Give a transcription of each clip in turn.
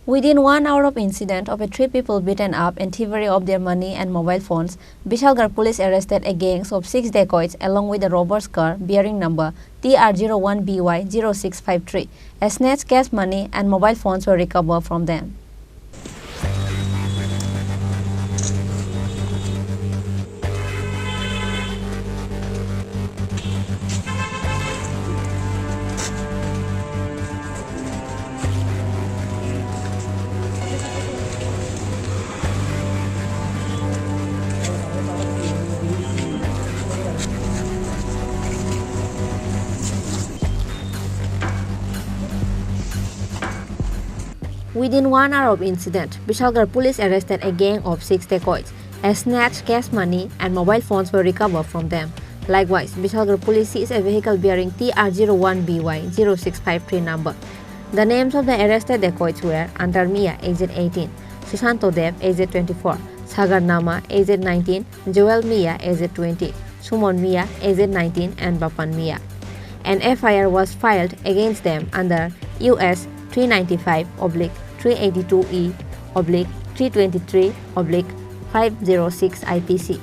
Within 1 hour of incident of 3 people beaten up and thievery of their money and mobile phones, Bishalgarh Police arrested a gang of 6 dacoits along with a robber's car bearing number TR01BY0653. A snatched cash money and mobile phones were recovered from them. Within 1 hour of incident, Bishalgarh Police arrested a gang of 6 dacoits. A snatched cash money and mobile phones were recovered from them. Likewise, Bishalgarh Police seized a vehicle bearing TR01BY0653 number. The names of the arrested dacoits were Antar Mia, aged 18, Sushanto Dev, aged 24, Sagar Nama, aged 19, Joel Mia, aged 20, Sumon Mia, aged 19, and Bapan Mia. An FIR was filed against them under US 395/382E/323/506 IPC.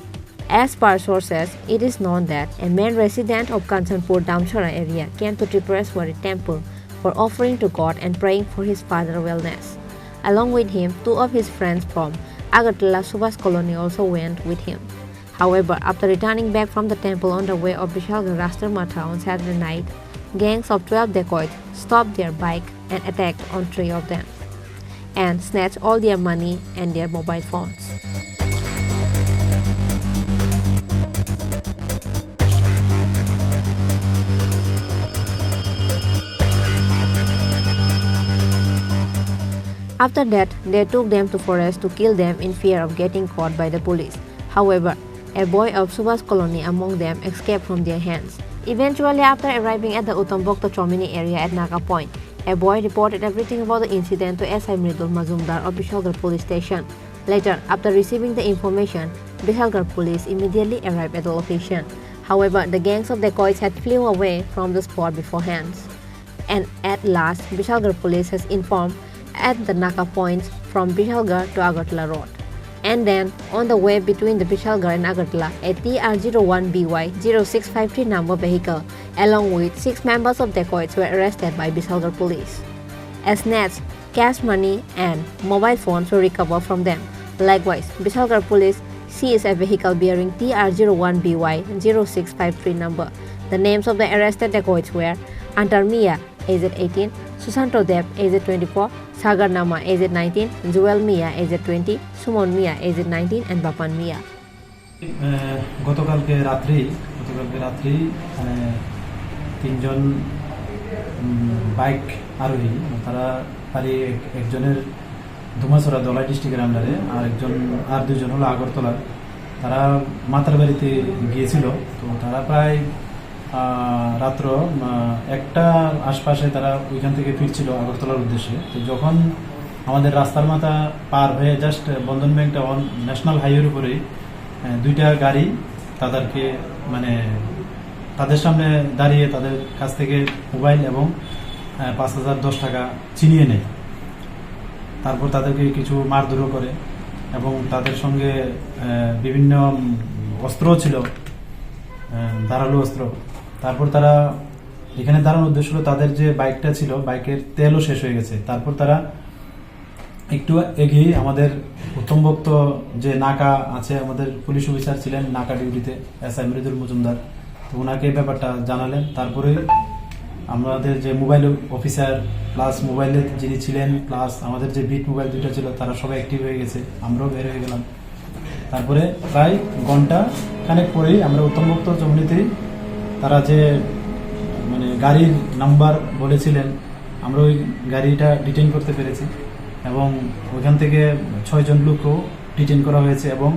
As per sources, it is known that a man resident of Kanchanpur Damshara area came to Tripura temple for offering to God and praying for his father's wellness. Along with him, 2 of his friends from Agartala Subhas colony also went with him. However, after returning back from the temple on the way of Bishalgarh Rastramatha on Saturday night, gangs of 12 dacoits stopped their bike and attacked on 3 of them and snatched all their money and their mobile phones. After that, they took them to forest to kill them in fear of getting caught by the police. However, a boy of Subhas colony among them escaped from their hands. Eventually, after arriving at the Utambokta Chomini area at Naka Point, a boy reported everything about the incident to SI Mridul Mazumdar of Bishalgarh Police Station. Later, after receiving the information, Bishalgarh Police immediately arrived at the location. However, the gangs of dacoits had flew away from the spot beforehand. And at last, Bishalgarh Police has informed at the Naka points from Bishalgarh to Agartala Road. And then, on the way between the Bishalgarh and Agartala, a TR01BY0653 number vehicle, along with 6 members of dacoits, were arrested by Bishalgarh Police. A snatched cash money and mobile phones were recovered from them. Likewise, Bishalgarh Police seized a vehicle bearing TR01BY0653 number. The names of the arrested dacoits were Antar Mia, aged 18, Susanto Dev, aged 24, Sagar Nama, aged 19, Joel Mia, aged 20, Sumon Mia, aged 19, and Bapan Mia. গতকালকে রাত্রি 3জন bike আরোহী তারা পারি একজনের ধুমাছড়া দলাই ডিস্ট্রিক্টের আন্ডারে আর 2জন হলো আগরতলার। তারা মাতার বাড়িতে গিয়েছিল। তো তারা প্রায় রাত্র 1টার আশপাশে তারা ওইখান থেকে ফিরছিল আগরতলার উদ্দেশ্যে। তো যখন আমাদের রাস্তার মাথা পার হয়ে জাস্ট বন্ধন ব্যাংকটা ন্যাশনাল হাইওয়ের উপরে 2টা গাড়ি তাদেরকে তাদের সামনে দাঁড়িয়ে তাদের কাছ থেকে মোবাইল এবং 5,010 টাকা ছিনিয়ে নেয়। তারপর তাদেরকে কিছু মারধরও করে এবং তাদের সঙ্গে বিভিন্ন অস্ত্র ছিল, ধারালো অস্ত্র। তারপর তারা এখানে দাঁড়ানোর উদ্দেশ্য হলো তাদের যে বাইকটা ছিল বাইকের তেলও শেষ হয়ে গেছে। তারপর তারা একটু এগিয়ে আমাদের উত্তমভক্ত যে নাকা আছে, আমাদের পুলিশ অফিসার ছিলেন নাকা ডিউটিতে SI মৃদুল মজুমদার, তো ওনাকে ব্যাপারটা জানালেন। তারপরে আমাদের যে মোবাইল অফিসার প্লাস মোবাইলে যিনি ছিলেন প্লাস আমাদের যে বিট মোবাইল 2টা ছিল তারা সবাই অ্যাক্টিভ হয়ে গেছে, আমরাও বের হয়ে গেলাম। তারপরে প্রায় ঘন্টা খানেক পরেই আমরা উত্তমভক্ত জমিতেই তারা যে গাড়ির নাম্বার বলেছিলেন আমরা ওই গাড়িটা ডিটেইন করতে পেরেছি এবং ওইখান থেকে 6 জন লোকও ডিটেইন করা হয়েছে এবং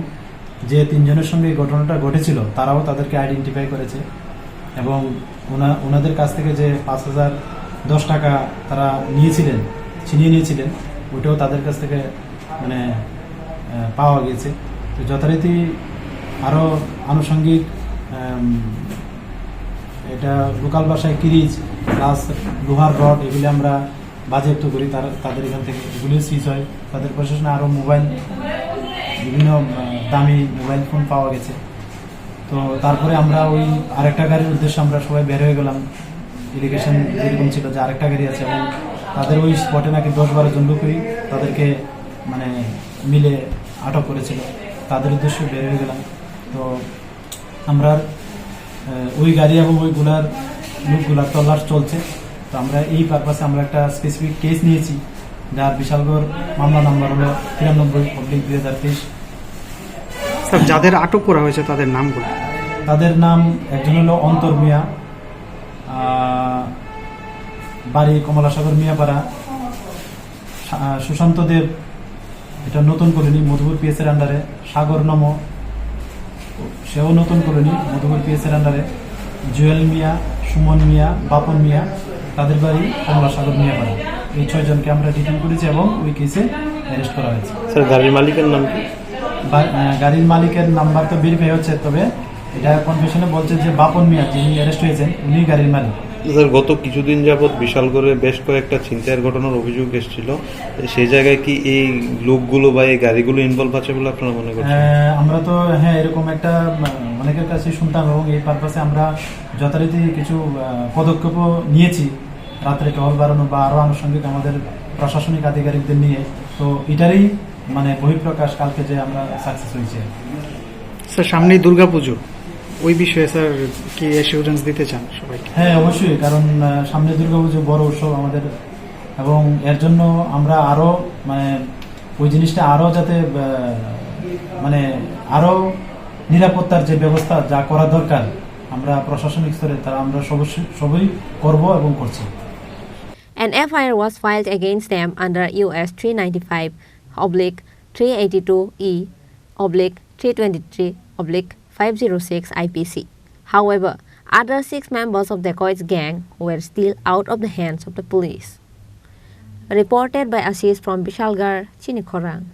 যে 3 জনের সঙ্গে এই ঘটনাটা ঘটেছিল তারাও তাদেরকে আইডেন্টিফাই করেছে এবং ওনাদের কাছ থেকে যে 5,010 টাকা তারা ছিনিয়ে নিয়েছিলেন ওইটাও তাদের কাছ থেকে পাওয়া গেছে। তো যথারীতি আরও আনুষঙ্গিক এটা লোকাল ভাষায় কিরিচ প্লাস লোহার রড এগুলি আমরা বাজেয়াপ্ত করি তাদের এখান থেকে এগুলি সিজ হয়। তাদের প্রশাসনে আরও মোবাইল, বিভিন্ন দামি মোবাইল ফোন পাওয়া গেছে। তো তারপরে আমরা ওই আরেকটা গাড়ির উদ্দেশ্যে আমরা সবাই বের হয়ে গেলাম। ইরিগেশন যেরকম ছিল যে আরেকটা গাড়ি আছে, এবং তাদের ওই স্পটে নাকি 10-12 জন লোকই তাদেরকে মানে মিলে আটক করেছিল। তাদের উদ্দেশ্যে বের হয়ে গেলাম। তো আমরা ওই গাড়ি এবং ওইগুলার লোকগুলার তল্লাশ চলছে। তো আমরা এই পারপাসে আমরা একটা স্পেসিফিক কেস নিয়েছি, যার বিশালগড় মামলা নাম্বার হলো 93/2023। স্যার, যাদের আটক করা হয়েছে তাদের নামগুলো? তাদের নাম একজন হলো অন্তর মিয়া, বাড়ি কমলাসাগর মিয়াপাড়া। সুশান্ত দেব, এটা নতুন কলোনি, মধুপুর পিএস এর আন্ডারে। সাগর নম, সেও নতুন কলোনি, মধুপুর পিএস এর আন্ডারে। জুয়েল মিয়া, সুমন মিয়া, বাপন মিয়া, তাদের বাড়ি কমলাসাগর মিয়াপাড়া। এই 6 জনকে আমরা ডিটেইন করেছি এবং ওই কেসে অ্যারেস্ট করা হয়েছে। স্যার, গাড়ির মালিকের নাম কি? গাড়ির মালিকের নাম্বার তো ভেরিফাই হচ্ছে, তবে এটা কনফেশনে বলছে যে বাপন মিয়া, যিনি অ্যারেস্ট হয়েছেন, উনি গাড়ির মালিক। স্যার, গত কিছুদিন যাবৎ বিশালগড়ে বেশ কয়েকটা ছিনতাইয়ের ঘটনার অভিযোগ এসেছিল, সেই জায়গায় কি এই লোকগুলো বা এই গাড়িগুলো ইনভলভ আছে বলে আপনারা মনে করছেন? আমরা তো এরকম একটা অনেকের কাছে শুনতাম, এবং এই পারপাসে আমরা যথারীতি কিছু পদক্ষেপও নিয়েছি, রাত্রে টহল বাড়ানো বা আরো আনুষঙ্গিক আমাদের প্রশাসনিক আধিকারিকদের নিয়ে। তো এটারই মানে বহিঃপ্রকাশ কালকে যে আমরা সাকসেস হয়েছে। স্যার, সামনেই দুর্গাপুজো, ওই বিষয়ে স্যার কি অ্যাসিউরেন্স দিতে চান সবাইকে? হ্যাঁ, অবশ্যই, কারণ সামনে দুর্গাপুজো বড় উৎসব আমাদের, এবং এর জন্য আমরা আরো মানে ওই জিনিসটা আরো যাতে মানে আরো নিরাপত্তার যে ব্যবস্থা যা করা দরকার আমরা প্রশাসনিক স্তরে তা আমরা সবই করব এবং করছি। An FIR was filed against them under US 395/382E/323/506 IPC. However, other 6 members of Dacoits gang were still out of the hands of the police. Reported by Ashish from Bishalgarh, Chini, Khorang.